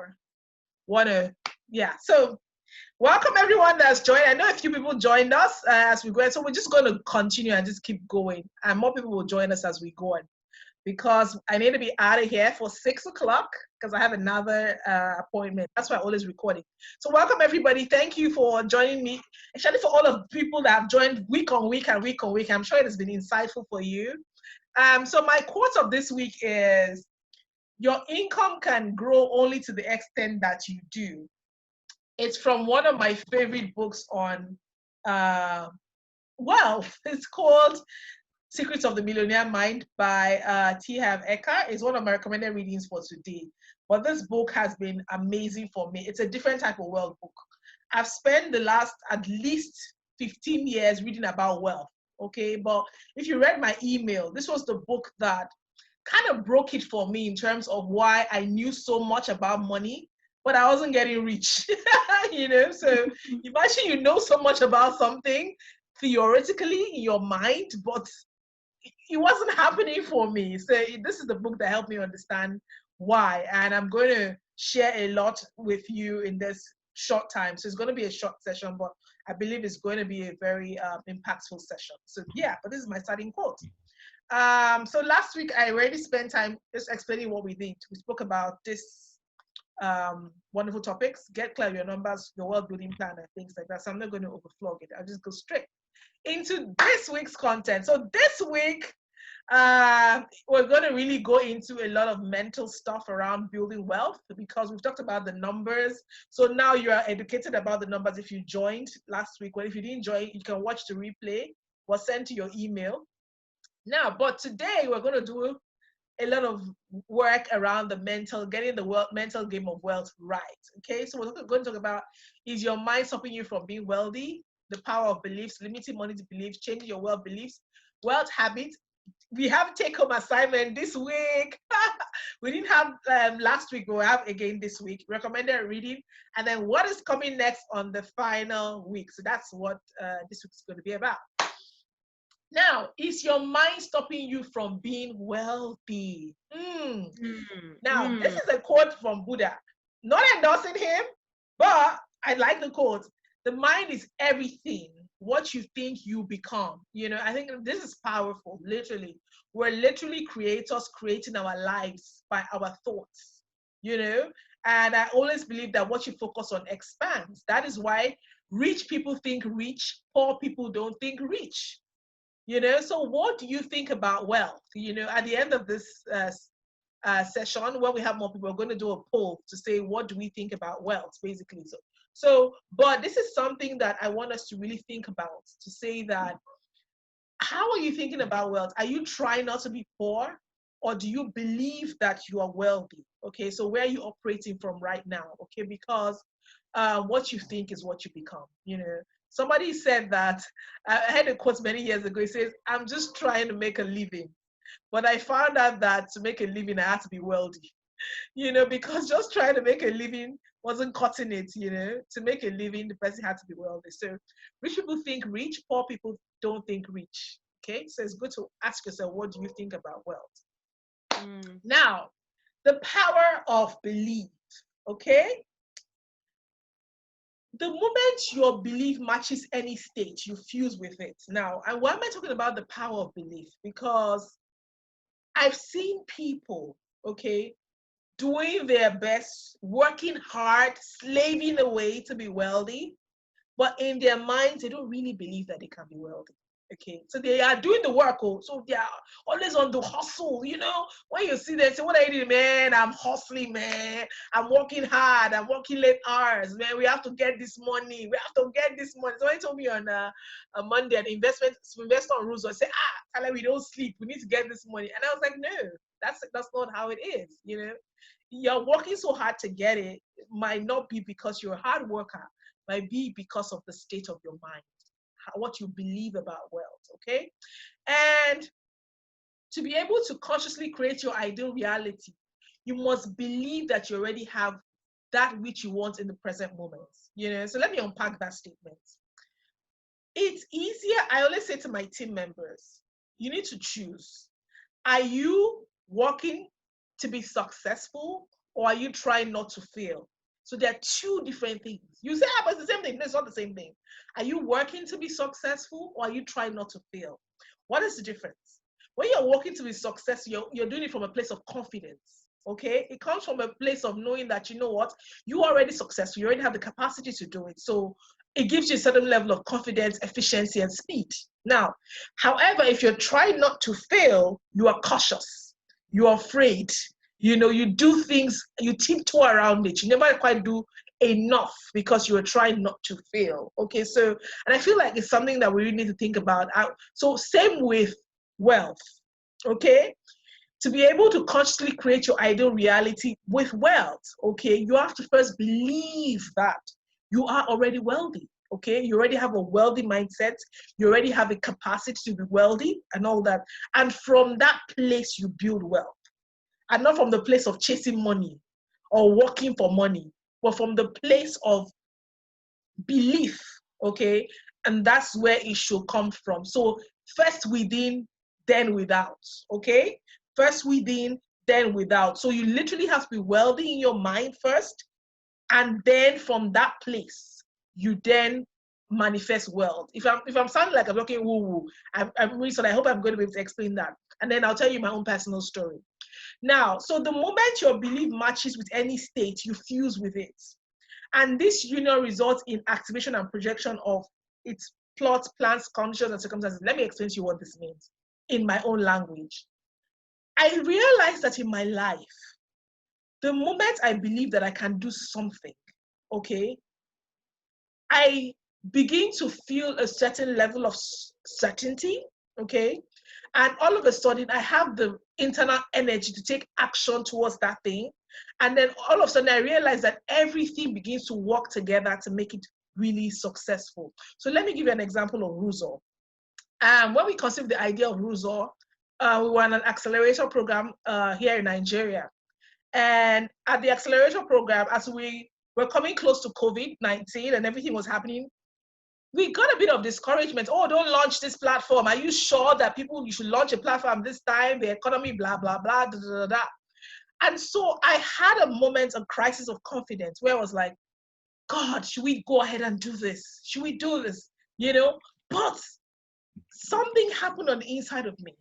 or want to, yeah. So welcome everyone that's joined. I know a few people joined us as we go, so we're just going to continue and just keep going, and more people will join us as we go on, because I need to be out of here for 6 o'clock because I have another appointment. That's why I'm always recording. So welcome everybody. Thank you for joining me, especially for all of the people that have joined week on week and week on week. I'm sure it has been insightful for you. So my quote of this week is, your income can grow only to the extent that you do. It's from one of my favorite books on wealth. It's called Secrets of the Millionaire Mind by T. Harv Eker. It's one of my recommended readings for today. But this book has been amazing for me. It's a different type of wealth book. I've spent the last at least 15 years reading about wealth. Okay, but if you read my email, this was the book that kind of broke it for me in terms of why I knew so much about money, but I wasn't getting rich. So imagine you know so much about something theoretically in your mind, but it wasn't happening for me. So this is the book that helped me understand why, and I'm going to share a lot with you in this short time. So it's going to be a short session, but I believe it's going to be a very impactful session. So yeah, but this is my starting quote. So last week I already spent time just explaining what we did. We spoke about this wonderful topics: get clear your numbers, your wealth building plan, and things like that. So I'm not going to overflog it. I'll just go straight into this week's content. So this week, we're going to really go into a lot of mental stuff around building wealth, because we've talked about the numbers. So now you are educated about the numbers if you joined last week. Well, if you didn't join, you can watch the replay. Was sent to your email. Now, but today we're going to do a lot of work around the getting the mental game of wealth right. Okay, so we're going to talk about, is your mind stopping you from being wealthy? The power of beliefs, limiting money to beliefs, changing your wealth beliefs, wealth habits. We have take-home assignment this week. We didn't have last week, but we have again this week. Recommended reading, and then what is coming next on the final week. So that's what this week's going to be about. Now, is your mind stopping you from being wealthy? Now, this is a quote from Buddha. Not endorsing him, but I like the quote. The mind is everything. What you think, you become. I think this is powerful, literally. We're literally creators creating our lives by our thoughts, And I always believe that what you focus on expands. That is why rich people think rich, poor people don't think rich. So what do you think about wealth? At the end of this session, when we have more people, we're going to do a poll to say, what do we think about wealth, basically. But this is something that I want us to really think about, to say that, how are you thinking about wealth? Are you trying not to be poor, or do you believe that you are wealthy? Okay, so where are you operating from right now? Okay, because what you think is what you become. Somebody said that, I had a quote many years ago. It says, I'm just trying to make a living. But I found out that to make a living, I had to be wealthy, because just trying to make a living wasn't cutting it, To make a living, the person had to be wealthy. So rich people think rich, poor people don't think rich. Okay, so it's good to ask yourself, what do you think about wealth? Now, the power of belief, okay? The moment your belief matches any state, you fuse with it. Now, and why am I talking about the power of belief? Because I've seen people, okay, doing their best, working hard, slaving away to be wealthy, but in their minds, they don't really believe that they can be wealthy. Okay, so they are doing the work, so they are always on the hustle. When you see them, say, what are you doing, man? I'm hustling, man. I'm working hard. I'm working late hours, man. We have to get this money. We have to get this money. Somebody told me on a Monday, an investor on Rouzo, I said, Tyler, we don't sleep. We need to get this money. And I was like, no, that's not how it is. You're working so hard to get it. It might not be because you're a hard worker, might be because of the state of your mind, what you believe about wealth, okay? And to be able to consciously create your ideal reality, you must believe that you already have that which you want in the present moment. So let me unpack that statement. It's easier. I always say to my team members, you need to choose. Are you working to be successful, or are you trying not to fail? So there are two different things. You say, but it's the same thing. No, it's not the same thing. Are you working to be successful, or are you trying not to fail? What is the difference? When you're working to be successful, you're doing it from a place of confidence. Okay, it comes from a place of knowing that, you know what, you are already successful, you already have the capacity to do it. So it gives you a certain level of confidence, efficiency, and speed. Now, however, if you're trying not to fail, you are cautious, you're afraid, you do things, you tiptoe around it, you never quite do enough because you are trying not to fail. Okay, so, and I feel like it's something that we really need to think about. So same with wealth. Okay, to be able to consciously create your ideal reality with wealth, okay, you have to first believe that you are already wealthy. Okay, you already have a wealthy mindset, you already have a capacity to be wealthy and all that. And from that place, you build wealth. And not from the place of chasing money or working for money, but from the place of belief. Okay, and that's where it should come from. So first within, then without. Okay, first within, then without. So you literally have to be wealthy in your mind first, and then from that place you then manifest wealth. If I'm sounding like I'm talking woo woo, I'm really sorry. I hope I'm going to be able to explain that, and then I'll tell you my own personal story. Now, so the moment your belief matches with any state, you fuse with it. And this union results in activation and projection of its plots, plans, conditions, and circumstances. Let me explain to you what this means in my own language. I realized that in my life, the moment I believe that I can do something, okay, I begin to feel a certain level of certainty, okay, and all of a sudden I have the internal energy to take action towards that thing. And then all of a sudden I realize that everything begins to work together to make it really successful. So let me give you an example of Rouzo. When we conceived the idea of Rouzo, we were on an accelerator program here in Nigeria. And at the accelerator program, as we were coming close to COVID-19 and everything was happening, we got a bit of discouragement. Oh, don't launch this platform. Are you sure that you should launch a platform this time? The economy, blah, blah, blah, da, da, da, da. And so I had a moment, a crisis of confidence where I was like, God, should we go ahead and do this? Should we do this? But something happened on the inside of me.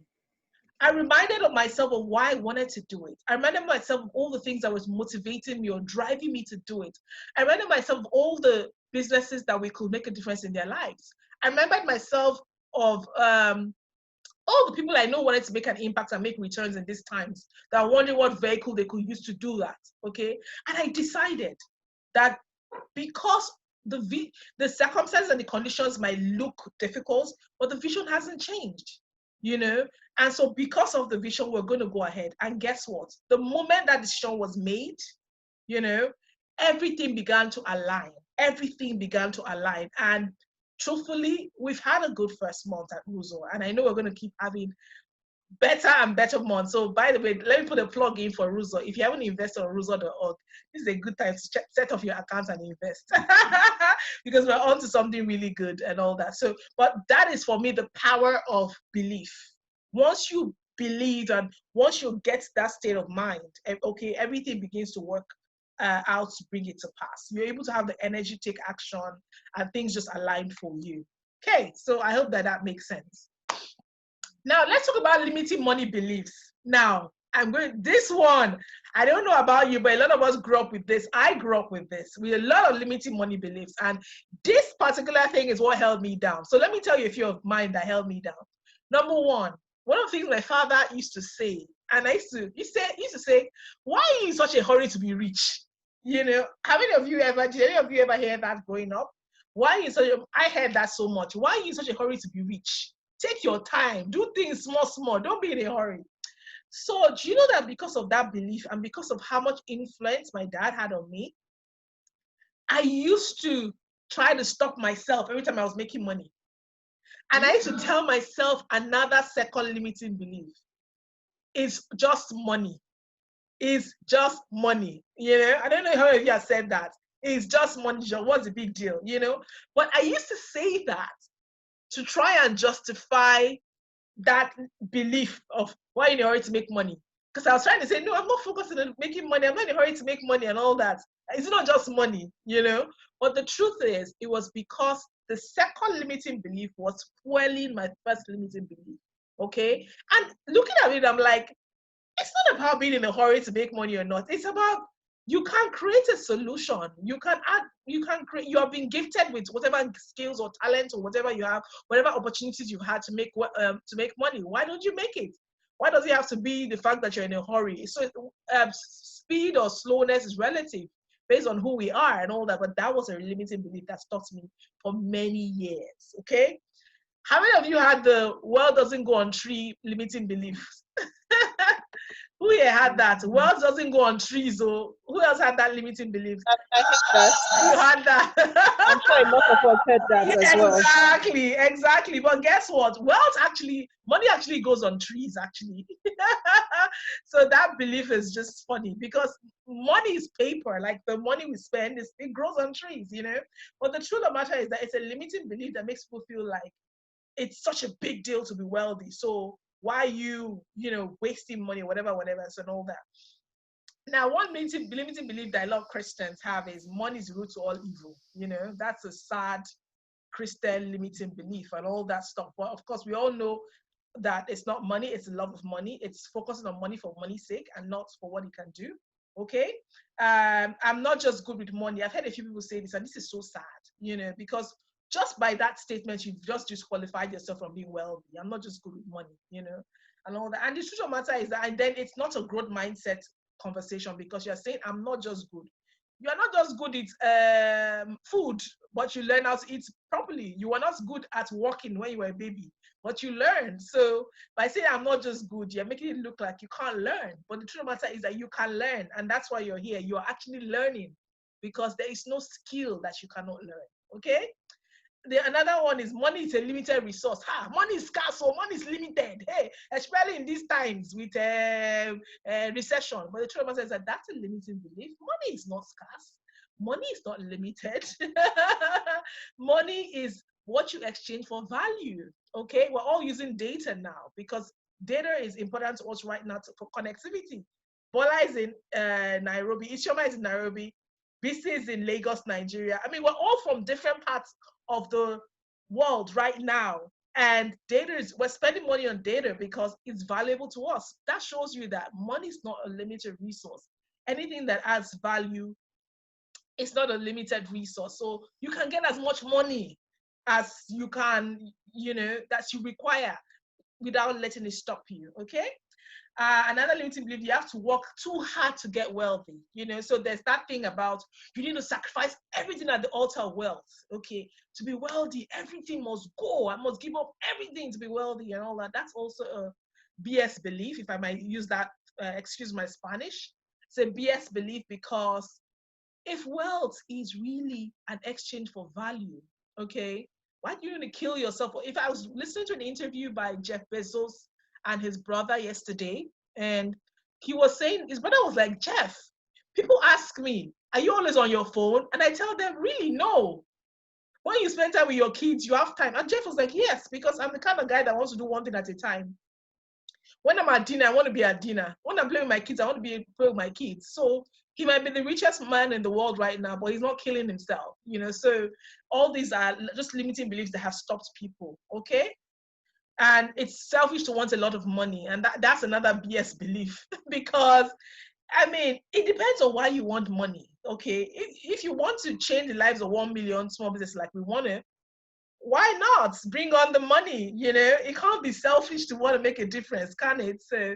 I reminded of myself of why I wanted to do it. I reminded myself of all the things that was motivating me or driving me to do it. I reminded myself of all the businesses that we could make a difference in their lives. I reminded myself of all the people I know wanted to make an impact and make returns in these times, that wondering what vehicle they could use to do that, okay? And I decided that because the circumstances and the conditions might look difficult, but the vision hasn't changed, And so because of the vision, we're going to go ahead. And guess what? The moment that decision was made, everything began to align. Everything began to align. And truthfully, we've had a good first month at Rouzo, and I know we're going to keep having better and better months. So by the way, let me put a plug in for Rouzo. If you haven't invested on Rouzo.org, this is a good time to set up your account and invest because we're on to something really good and all that. So, but that is for me the power of belief. Once you believe and once you get that state of mind, okay, everything begins to work out to bring it to pass. You're able to have the energy, take action, and things just align for you. Okay, so I hope that makes sense. Now, let's talk about limiting money beliefs. Now, this one, I don't know about you, but a lot of us grew up with this. I grew up with this, with a lot of limiting money beliefs. And this particular thing is what held me down. So let me tell you a few of mine that held me down. Number one of the things my father used to say, and he used to say, why are you in such a hurry to be rich? Did any of you ever hear that growing up? I heard that so much. Why are you in such a hurry to be rich? Take your time, do things small, don't be in a hurry. So do you know that because of that belief and because of how much influence my dad had on me, I used to try to stop myself every time I was making money. And I used to tell myself another second limiting belief. It's just money. It's just money. I don't know how many of you have said that. It's just money. What's the big deal? But I used to say that to try and justify that belief of why you're in a hurry to make money. Because I was trying to say, no, I'm not focusing on making money. I'm not in a hurry to make money and all that. It's not just money, you know. But the truth is, it was because the second limiting belief was fueling my first limiting belief. Okay. And looking at it, I'm like, it's not about being in a hurry to make money or not. It's about you can create a solution. You can add, you can create, you have been gifted with whatever skills or talent or whatever you have, whatever opportunities you've had to make money. Why don't you make it? Why does it have to be the fact that you're in a hurry? So speed or slowness is relative based on who we are and all that. But that was a limiting belief that stopped me for many years. Okay. How many of you had the world doesn't go on tree limiting beliefs? Who here had that? World doesn't go on trees. So who else had that limiting belief? I hate that. You had that. I'm sure enough of us heard that as well. Exactly. But guess what? Money actually goes on trees, actually. So that belief is just funny because money is paper. Like the money we spend, it grows on trees, you know? But the truth of the matter is that it's a limiting belief that makes people feel like it's such a big deal to be wealthy. So why you know, wasting money, whatever, and all that. Now, one limiting belief that a lot of Christians have is money is the root to all evil. You know, that's a sad Christian limiting belief and all that stuff. But of course, we all know that it's not money, it's the love of money. It's focusing on money for money's sake and not for what it can do. Okay. I'm not just good with money. I've heard a few people say this, and this is so sad, you know, because just by that statement, you've just disqualified yourself from being wealthy. I'm not just good with money, you know, and all that. And the truth of the matter is that, and then it's not a growth mindset conversation because you're saying, I'm not just good. You're not just good at food, but you learn how to eat properly. You were not good at walking when you were a baby, but you learned. So by saying I'm not just good, you're making it look like you can't learn. But the truth of the matter is that you can learn, and that's why you're here. You're actually learning because there is no skill that you cannot learn. Okay? Another one is money is a limited resource. Money is scarce, so money is limited. Hey, especially in these times with recession. But the truth of it is that that's a limiting belief. Money is not scarce. Money is not limited. Money is what you exchange for value. Okay, we're all using data now because data is important to us right now for connectivity. Bola is in Nairobi. Isioma is in Nairobi. BC is in Lagos, Nigeria. I mean, we're all from different parts of the world right now, and we're spending money on data because it's valuable to us. That shows you that money is not a limited resource. Anything that adds value is not a limited resource. So you can get as much money as you can, you know, that you require without letting it stop you. Okay. Another limiting belief, you have to work too hard to get wealthy, you know. So there's that thing about you need to sacrifice everything at the altar of wealth. Okay, to be wealthy, everything must go. I must give up everything to be wealthy and all that. That's also a BS belief, if I might use that. Excuse my Spanish. It's a BS belief because if wealth is really an exchange for value, okay, why do you need to kill yourself? If I was listening to an interview by Jeff Bezos and his brother yesterday, and he was saying, his brother was like, Jeff, people ask me, are you always on your phone? And I tell them, really, no. When you spend time with your kids, you have time. And Jeff was like, yes, because I'm the kind of guy that wants to do one thing at a time. When I'm at dinner, I want to be at dinner. When I'm playing with my kids, I want to be playing with my kids. So he might be the richest man in the world right now, but he's not killing himself, you know. So all these are just limiting beliefs that have stopped people, okay? And it's selfish to want a lot of money, and that's another BS belief because I mean, it depends on why you want money, okay? If you want to change the lives of 1 million small businesses like we want to, why not bring on the money? You know, it can't be selfish to want to make a difference, can it? So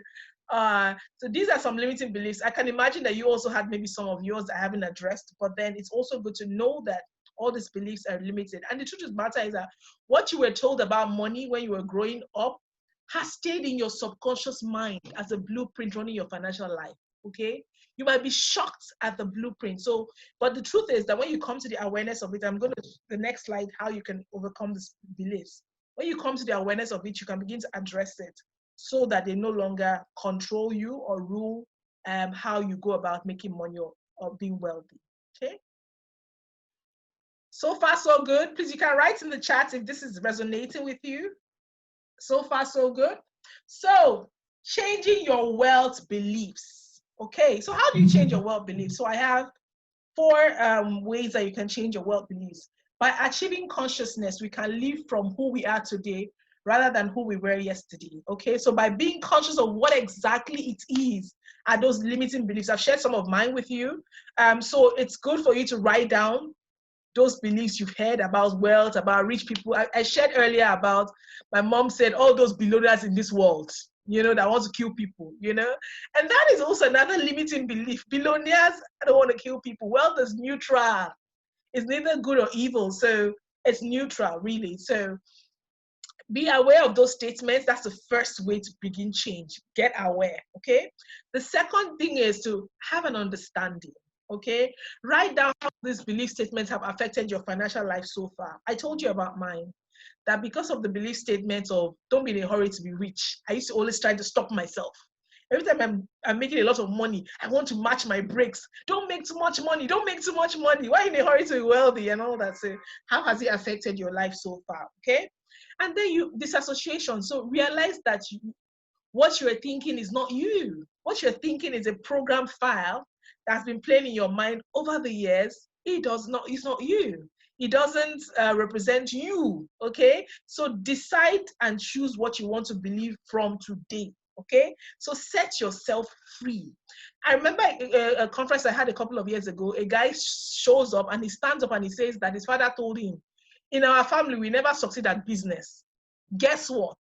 these are some limiting beliefs. I can imagine that you also had maybe some of yours that I haven't addressed, but then it's also good to know that all these beliefs are limited. And the truth of the matter is that what you were told about money when you were growing up has stayed in your subconscious mind as a blueprint running your financial life. Okay, you might be shocked at the blueprint. So, but the truth is that when you come to the awareness of it, I'm going to the next slide how you can overcome these beliefs. When you come to the awareness of it, you can begin to address it so that they no longer control you or rule how you go about making money or being wealthy. Okay. So far, so good. Please, you can write in the chat if this is resonating with you. So far, so good. So changing your wealth beliefs. Okay, so how do you change your wealth beliefs? So I have 4 ways that you can change your wealth beliefs. By achieving consciousness, we can live from who we are today rather than who we were yesterday. Okay, so by being conscious of what exactly it is are those limiting beliefs. I've shared some of mine with you. So it's good for you to write down those beliefs you've heard about wealth, about rich people. I shared earlier about my mom said all those billionaires in this world, that want to kill people, and that is also another limiting belief. Billionaires don't want to kill people. Wealth is neutral. It's neither good or evil. So it's neutral, really. So be aware of those statements. That's the first way to begin change. Get aware, okay? The second thing is to have an understanding, okay? Write down how these belief statements have affected your financial life so far. I told you about mine, that because of the belief statements of don't be in a hurry to be rich, I used to always try to stop myself. Every time I'm making a lot of money, I want to match my breaks. Don't make too much money. Don't make too much money. Why in a hurry to be wealthy and all that? So how has it affected your life so far? Okay. And then disassociation. So realize that what you're thinking is not you. What you're thinking is a program file that's been playing in your mind over the years. It's not you. It doesn't represent you. Okay. So decide and choose what you want to believe from today. Okay, so set yourself free. I remember a conference I had a couple of years ago. A guy shows up and he stands up and he says that his father told him, in our family, we never succeed at business. Guess what?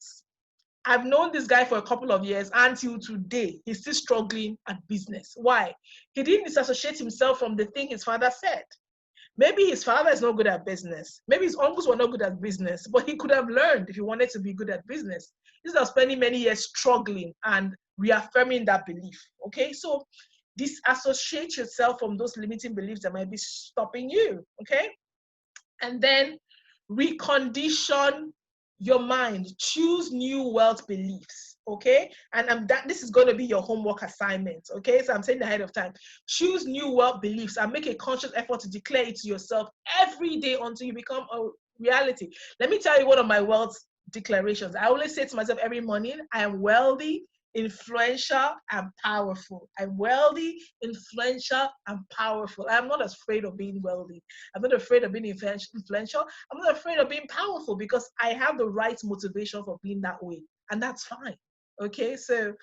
I've known this guy for a couple of years until today. He's still struggling at business. Why? He didn't disassociate himself from the thing his father said. Maybe his father is not good at business. Maybe his uncles were not good at business, but he could have learned if he wanted to be good at business. Instead of spending many years struggling and reaffirming that belief. Okay, so disassociate yourself from those limiting beliefs that might be stopping you. Okay, and then recondition your mind. Choose new wealth beliefs. Okay, and this is going to be your homework assignment. Okay, so I'm saying ahead of time. Choose new wealth beliefs and make a conscious effort to declare it to yourself every day until you become a reality. Let me tell you one of my wealth declarations. I always say to myself every morning, I am wealthy, influential, and powerful. I'm wealthy, influential, and powerful. I'm not afraid of being wealthy. I'm not afraid of being influential. I'm not afraid of being powerful because I have the right motivation for being that way. And that's fine. Okay, so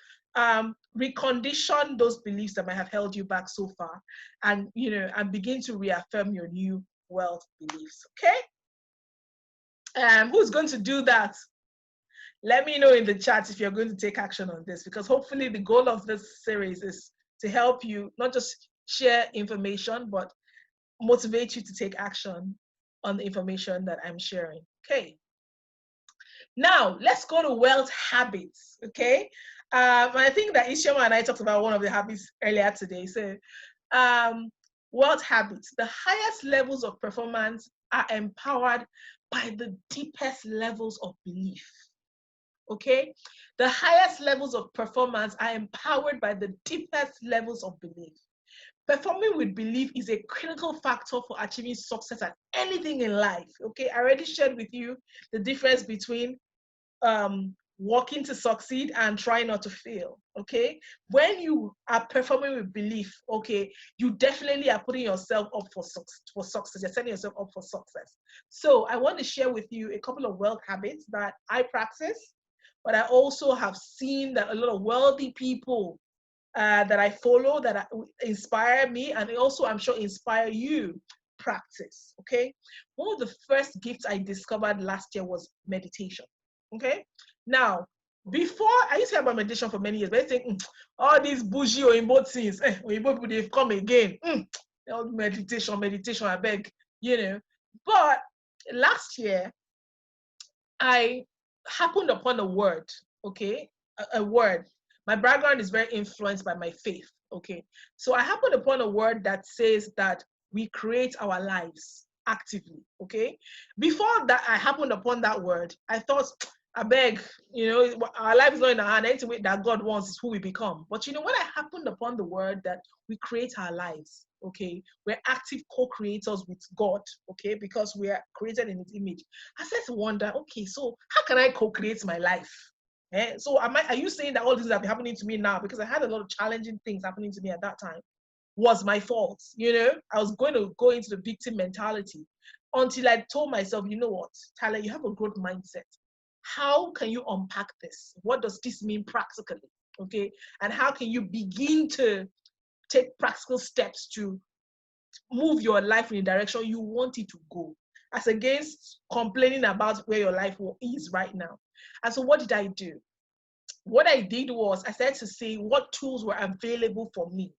recondition those beliefs that might have held you back so far, and and begin to reaffirm your new wealth beliefs. Okay, who's going to do that? Let me know in the chat if you're going to take action on this, because hopefully the goal of this series is to help you not just share information, but motivate you to take action on the information that I'm sharing. Okay. Now, let's go to wealth habits, okay? I think that Ishama and I talked about one of the habits earlier today. So, wealth habits. The highest levels of performance are empowered by the deepest levels of belief, okay? The highest levels of performance are empowered by the deepest levels of belief. Performing with belief is a critical factor for achieving success at anything in life, okay? I already shared with you the difference between working to succeed and trying not to fail, okay? When you are performing with belief, okay, you definitely are putting yourself up for success. You're setting yourself up for success. So I want to share with you a couple of wealth habits that I practice, but I also have seen that a lot of wealthy people that I follow, that inspire me, and also I'm sure inspire you, practice, okay? One of the first gifts I discovered last year was meditation, okay? Now, before, I used to have my meditation for many years, but I think, all these bougie Oyinbo things, Oyinbo people, they've come again. Meditation, I beg, But last year, I happened upon a word, okay? A word. My background is very influenced by my faith, okay? So I happened upon a word that says that we create our lives actively, okay? Before that, I happened upon that word, I thought, I beg, our life is not in our hand. Anything that God wants is who we become. But when I happened upon the word that we create our lives, okay, we're active co-creators with God, okay, because we are created in His image. I started to wonder, okay, so how can I co-create my life? So are you saying that all these have been happening to me now because I had a lot of challenging things happening to me at that time was my fault? I was going to go into the victim mentality until I told myself, you know what, Tyler, you have a growth mindset. How can you unpack this? What does this mean practically? Okay. And how can you begin to take practical steps to move your life in the direction you want it to go, as against complaining about where your life is right now? And so what did I do? What I did was I started to see what tools were available for me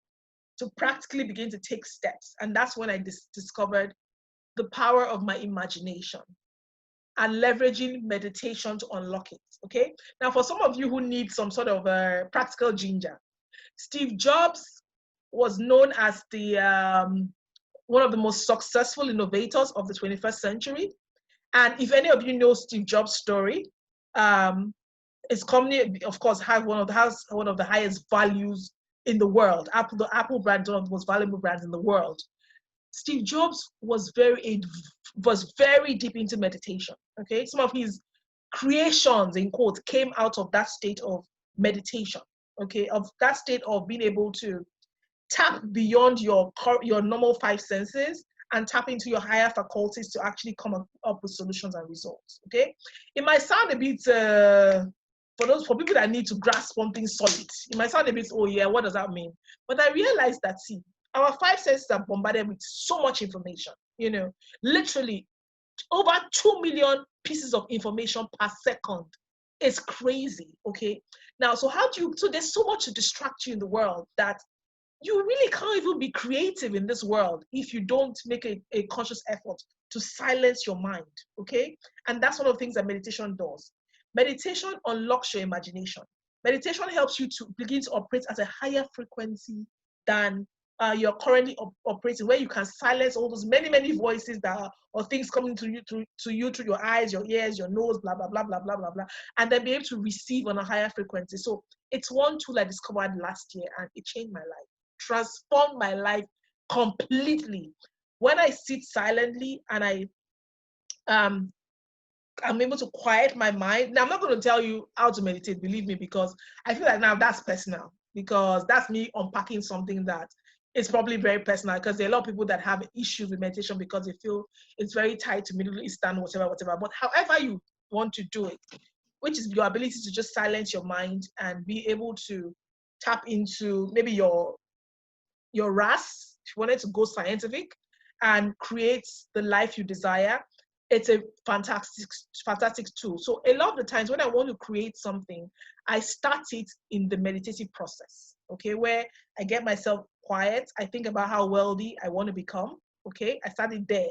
to practically begin to take steps. And that's when I discovered the power of my imagination and leveraging meditation to unlock it. Okay. Now, for some of you who need some sort of practical ginger, Steve Jobs was known as the one of the most successful innovators of the 21st century. And if any of you know Steve Jobs' story, his company, of course, has one of the highest values in the world. The Apple brand is one of the most valuable brands in the world. Steve Jobs was very deep into meditation. Okay, some of his creations, in quotes, came out of that state of meditation. Okay, of that state of being able to tap beyond your normal five senses and tap into your higher faculties to actually come up with solutions and results. Okay, it might sound a bit for people that need to grasp something solid, it might sound a bit, oh yeah, what does that mean? But I realized that, see, our five senses are bombarded with so much information, literally over 2 million pieces of information per second. It's crazy. Okay, now, so there's so much to distract you in the world that you really can't even be creative in this world if you don't make a conscious effort to silence your mind. Okay, and that's one of the things that meditation does. Meditation unlocks your imagination. Meditation helps you to begin to operate at a higher frequency than you're currently operating, where you can silence all those many, many voices or things coming to you through your eyes, your ears, your nose, blah, blah, blah, blah, blah, blah, blah, and then be able to receive on a higher frequency. So it's one tool I discovered last year, and it changed my life, transformed my life completely. When I sit silently and I'm able to quiet my mind. Now, I'm not going to tell you how to meditate, believe me, because I feel like now that's personal, because that's me unpacking something that is probably very personal, because there are a lot of people that have issues with meditation because they feel it's very tied to Middle Eastern, whatever. But however you want to do it, which is your ability to just silence your mind and be able to tap into maybe your RAS, if you wanted to go scientific, and create the life you desire, it's a fantastic tool. So a lot of the times when I want to create something, I start it in the meditative process, okay, where I get myself quiet. I think about how wealthy I want to become, okay? I started there.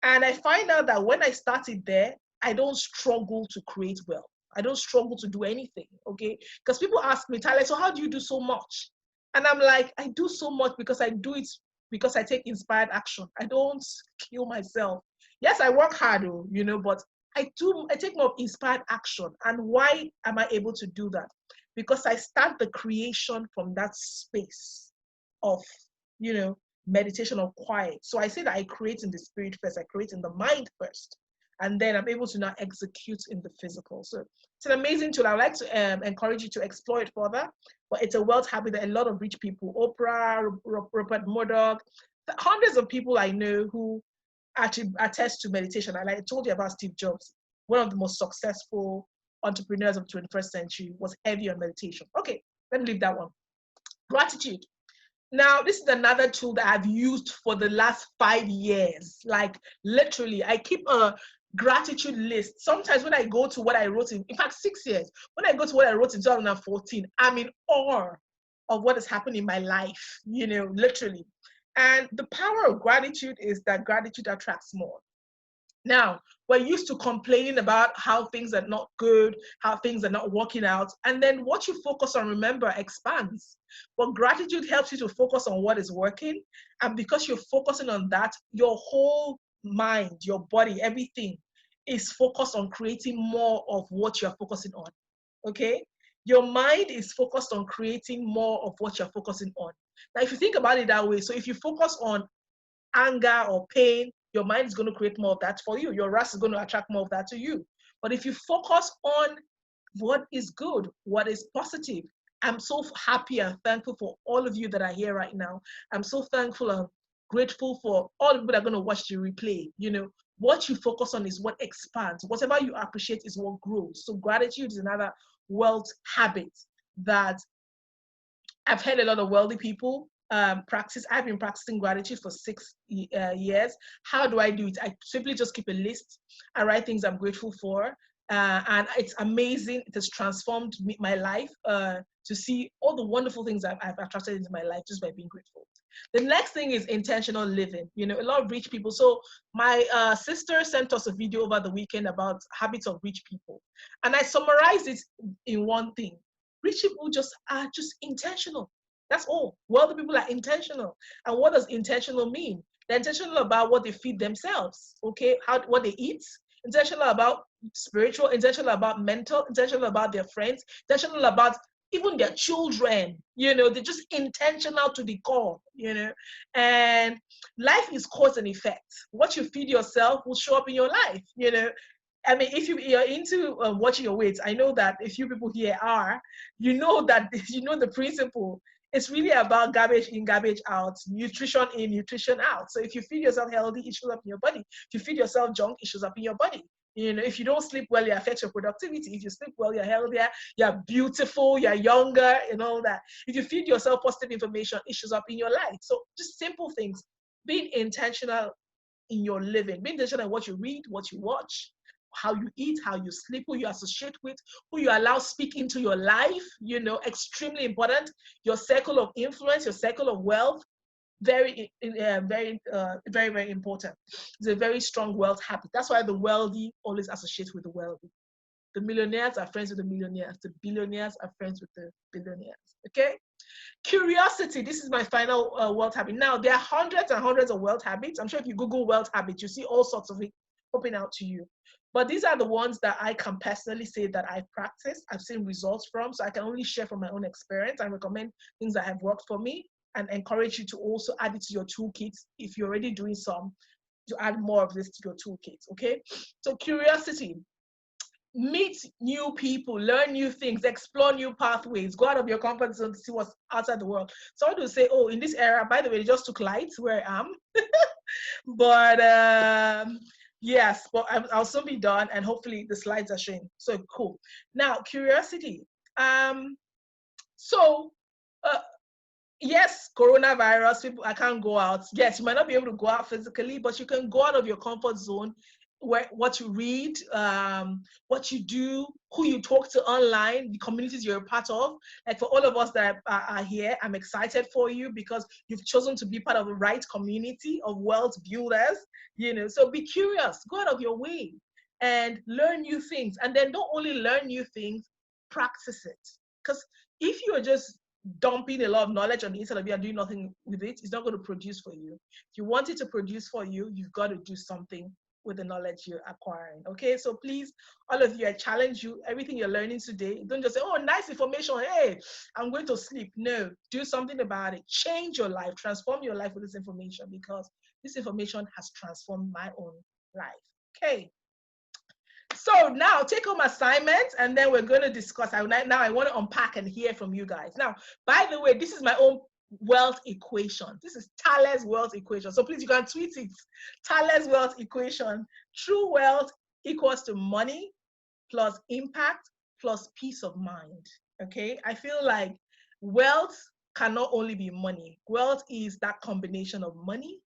And I find out that when I started there, I don't struggle to create wealth. I don't struggle to do anything, okay? Because people ask me, Tyler, so how do you do so much? And I'm like, I do so much because I do it because I take inspired action. I don't kill myself. Yes, I work hard, but I take more inspired action. And why am I able to do that? Because I start the creation from that space of, meditation or quiet. So I say that I create in the spirit first, I create in the mind first, and then I'm able to now execute in the physical. So it's an amazing tool. I'd like to encourage you to explore it further, but it's a wealth habit that a lot of rich people, Oprah, Rupert Murdoch, hundreds of people I know who actually attest to meditation. And like I told you about Steve Jobs, one of the most successful entrepreneurs of the 21st century was heavy on meditation. Okay, let me leave that one. Gratitude. Now, this is another tool that I've used for the last 5 years. Like literally, I keep a gratitude list. Sometimes when I go to what I wrote in fact, 6 years, when I go to what I wrote in 2014, I'm in awe of what has happened in my life, literally. And the power of gratitude is that gratitude attracts more. Now, we're used to complaining about how things are not good, how things are not working out. And then what you focus on, remember, expands. But gratitude helps you to focus on what is working. And because you're focusing on that, your whole mind, your body, everything is focused on creating more of what you're focusing on. Okay? Your mind is focused on creating more of what you're focusing on. Now, if you think about it that way, so if you focus on anger or pain, your mind is going to create more of that for you. Your RAS is going to attract more of that to you. But if you focus on what is good, what is positive. I'm so happy and thankful for all of you that are here right now. I'm so thankful and grateful for all the people that are going to watch the replay. You know, what you focus on is what expands. Whatever you appreciate is what grows. So gratitude is another wealth habit that I've heard a lot of wealthy people practice. I've been practicing gratitude for 6 years. How do I do it? I simply just keep a list. I write things I'm grateful for. And it's amazing. It has transformed my life to see all the wonderful things I've attracted into my life just by being grateful. The next thing is intentional living. You know, a lot of rich people. So my sister sent us a video over the weekend about habits of rich people. And I summarized it in one thing. Rich people just are just intentional. That's all. Wealthy people are intentional. And what does intentional mean? They're intentional about what they feed themselves, okay? What they eat, intentional about spiritual, intentional about mental, intentional about their friends, intentional about even their children. You know, they're just intentional to the core, you know. And life is cause and effect. What you feed yourself will show up in your life, you know. I mean, if you're into watching your weight, I know that a few people here are, you know that, you know the principle. It's really about garbage in, garbage out, nutrition in, nutrition out. So if you feed yourself healthy, it shows up in your body. If you feed yourself junk, it shows up in your body. You know, if you don't sleep well, it affects your productivity. If you sleep well, you're healthier, you're beautiful, you're younger, and all that. If you feed yourself positive information, it shows up in your life. So just simple things. Being intentional in your living, being intentional in what you read, what you watch, how you eat, how you sleep, who you associate with, who you allow speak into your life, you know, extremely important. Your circle of influence, your circle of wealth, very important. It's a very strong wealth habit. That's why the wealthy always associate with the wealthy. The millionaires are friends with the millionaires. The billionaires are friends with the billionaires. Okay? Curiosity. This is my final wealth habit. Now, there are hundreds and hundreds of wealth habits. I'm sure if you Google wealth habits, you see all sorts of it popping out to you. But these are the ones that I can personally say that I've practiced, I've seen results from. So I can only share from my own experience and recommend things that have worked for me and encourage you to also add it to your toolkits if you're already doing some, to add more of this to your toolkit. Okay? So curiosity. Meet new people, learn new things, explore new pathways, go out of your comfort zone to see what's outside the world. Someone will say, oh, in this area, by the way, they just took lights where I am. But yes, but I'll soon be done and hopefully the slides are showing. So cool. Now, curiosity. So yes, coronavirus, people, I can't go out. Yes, you might not be able to go out physically, but you can go out of your comfort zone, where what you read, what you do, who you talk to online, the communities you're a part of. Like for all of us that are here, I'm excited for you because you've chosen to be part of the right community of wealth builders, you know. So be curious, go out of your way and learn new things. And then don't only learn new things, practice it. Because if you're just dumping a lot of knowledge on the inside of you and doing nothing with it, it's not going to produce for you. If you want it to produce for you, you've got to do something with the knowledge you're acquiring. Okay, so please, all of you, I challenge you, everything you're learning today, don't just say, oh, nice information, hey, I'm going to sleep. No, do something about it. Change your life, transform your life with this information, because this information has transformed my own life. Okay. So now take home assignments and then we're going to discuss. Now I want to unpack and hear from you guys. Now, by the way, this is my own wealth equation. This is Thaler's wealth equation. So please, you can tweet it. Thaler's wealth equation. True wealth equals to money plus impact plus peace of mind. Okay. I feel like wealth cannot only be money. Wealth is that combination of money,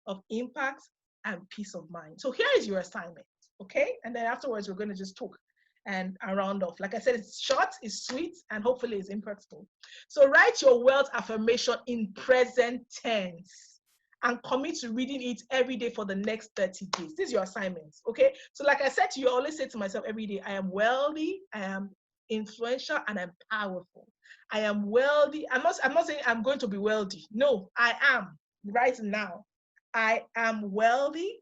of impact, and peace of mind. So here is your assignment. Okay. And then afterwards, we're going to just talk and round off. Like I said, it's short, it's sweet, and hopefully it's impactful. So write your wealth affirmation in present tense and commit to reading it every day for the next 30 days. This is your assignment, okay? So like I said to you, I always say to myself every day, I am wealthy, I am influential, and I'm powerful. I am wealthy. I'm not saying I'm going to be wealthy. No, I am right now. I am wealthy,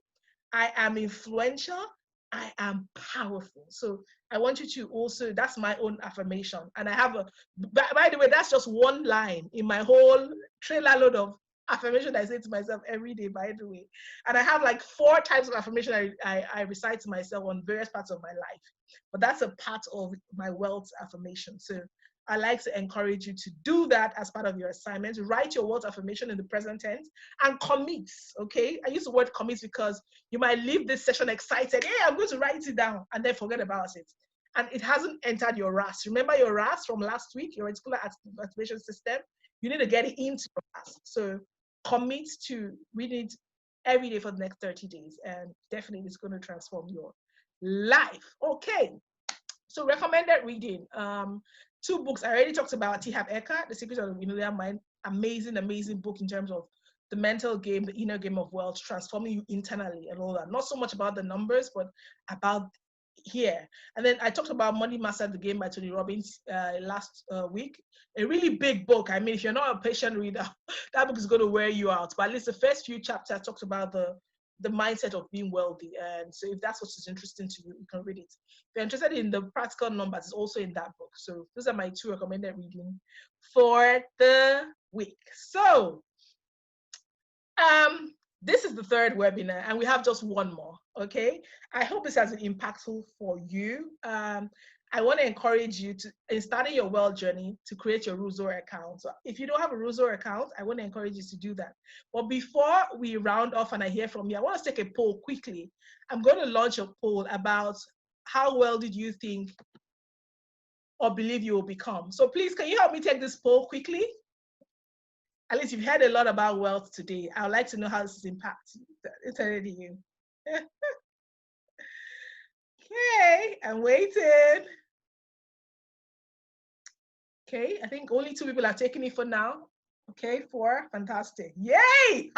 I am influential, I am powerful. So I want you to also, that's my own affirmation. And I have by the way, that's just one line in my whole trailer load of affirmation I say to myself every day, by the way. And I have like 4 types of affirmation I recite to myself on various parts of my life. But that's a part of my wealth affirmation. So I like to encourage you to do that as part of your assignment. Write your wealth affirmation in the present tense and commit. Okay. I use the word commit because you might leave this session excited. Hey, I'm going to write it down, and then forget about it. And it hasn't entered your RAS. Remember your RAS from last week, your reticular activation system? You need to get it into your RAS. So commit to read it every day for the next 30 days, and definitely it's going to transform your life. Okay. So recommended reading. 2 books. I already talked about T. Harv Eker, The Secret of the Millionaire Mind. Amazing book in terms of the mental game, the inner game of wealth, transforming you internally and all that. Not so much about the numbers, but about here. And then I talked about Money Master the Game by Tony Robbins last week. A really big book. I mean, if you're not a patient reader, that book is going to wear you out. But at least the first few chapters talked about the mindset of being wealthy. And so if that's what is interesting to you, you can read it. If you're interested in the practical numbers, it's also in that book. So those are my 2 recommended reading for the week. So this is the 3rd webinar, and we have just 1 more. Okay, I hope this has been impactful for you. I want to encourage you to, in starting your wealth journey, to create your Rouzo account. So if you don't have a Rouzo account, I want to encourage you to do that. But before we round off and I hear from you, I want to take a poll quickly. I'm going to launch a poll about how well did you think or believe you will become. So please, can you help me take this poll quickly? At least you've heard a lot about wealth today. I would like to know how this is impacting you. Okay, I'm waiting. Okay, I think only 2 people are taking it for now. Okay, 4, fantastic. Yay!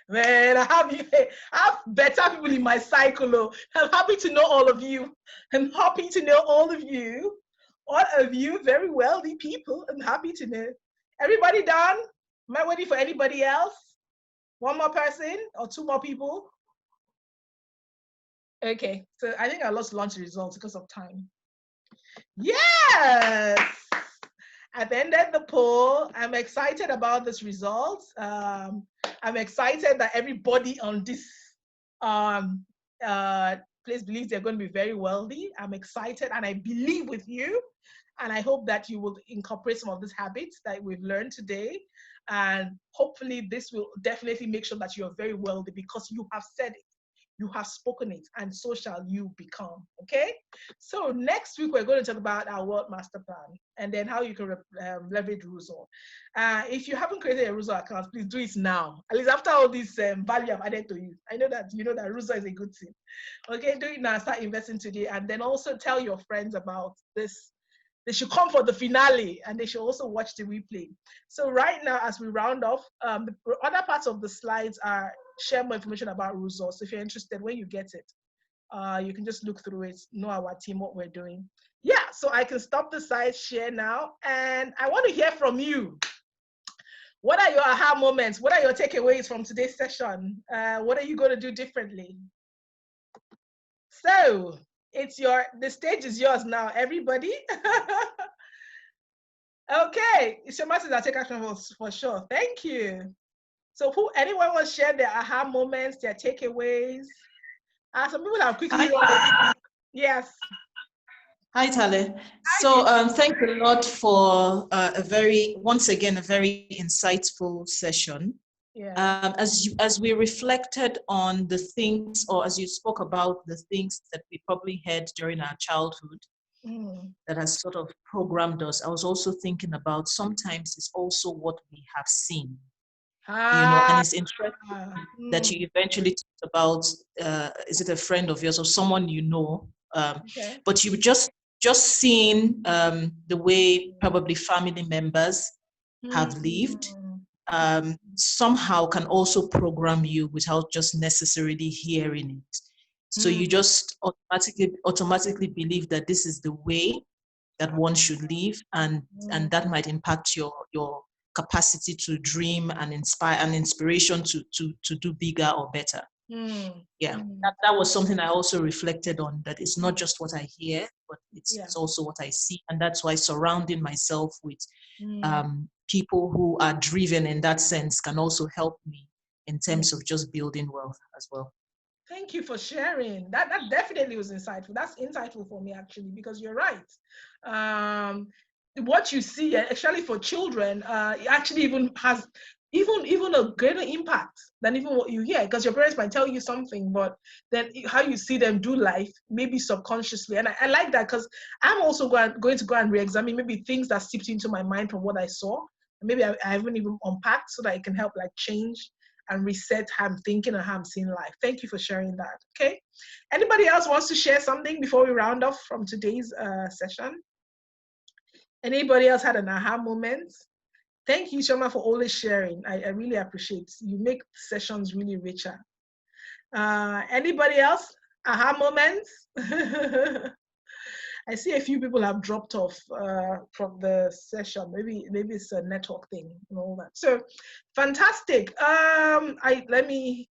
Man, I have better people in my cycle. I'm happy to know all of you. I'm happy to know all of you. All of you very wealthy people. I'm happy to know. Everybody done? Am I waiting for anybody else? 1 more person or 2 more people? Okay, so I think I lost launch results because of time. Yes! I've ended the poll. I'm excited about this result. I'm excited that everybody on this place believes they're going to be very wealthy. I'm excited and I believe with you. And I hope that you will incorporate some of these habits that we've learned today. And hopefully this will definitely make sure that you're very wealthy because you have said it. You have spoken it, and so shall you become. Okay. So next week we're going to talk about our World Master Plan and then how you can leverage Rouzo. If you haven't created a Rouzo account, please do it now. At least after all this value I've added to you, I know that you know that Rouzo is a good thing. Okay, do it now. Start investing today, and then also tell your friends about this. They should come for the finale and they should also watch the replay. So right now, as we round off, the other parts of the slides are share more information about Rouzo. So if you're interested, when you get it, you can just look through it, know our team, what we're doing. Yeah, so I can stop the slide share now. And I want to hear from you. What are your aha moments? What are your takeaways from today's session? What are you going to do differently? So the stage is yours now, everybody. Okay, it's your message. I'll take action for sure. Thank you. So anyone want to share their aha moments, their takeaways? Some people have quickly. Yes. Hi, Tale. So thanks a lot for once again, a very insightful session. Yeah. As we reflected on the things, or as you spoke about the things that we probably had during our childhood that has sort of programmed us, I was also thinking about sometimes it's also what we have seen. And it's interesting that you eventually talked about, is it a friend of yours or someone you know, okay. But you just seen the way probably family members have lived, somehow can also program you without just necessarily hearing it. So you just automatically believe that this is the way that one should live, and that might impact your capacity to dream and inspire, and inspiration to do bigger or better. Yeah, that was something I also reflected on, that it's not just what I hear, but it's also what I see. And that's why surrounding myself with people who are driven in that sense can also help me in terms of just building wealth as well. Thank you for sharing. That definitely was insightful. That's insightful for me, actually, because you're right. What you see, actually for children, it actually even has even a greater impact than even what you hear, because your parents might tell you something, but then how you see them do life, maybe subconsciously. And I like that, because I'm also going to go and re-examine maybe things that seeped into my mind from what I saw. Maybe I haven't even unpacked, so that it can help like change and reset how I'm thinking and how I'm seeing life. Thank you for sharing that. Okay. Anybody else wants to share something before we round off from today's session? Anybody else had an aha moment? Thank you, Shoma, for always sharing. I really appreciate it. You make sessions really richer. Anybody else? Aha moments? I see a few people have dropped off from the session. Maybe it's a network thing and all that. So fantastic. Let me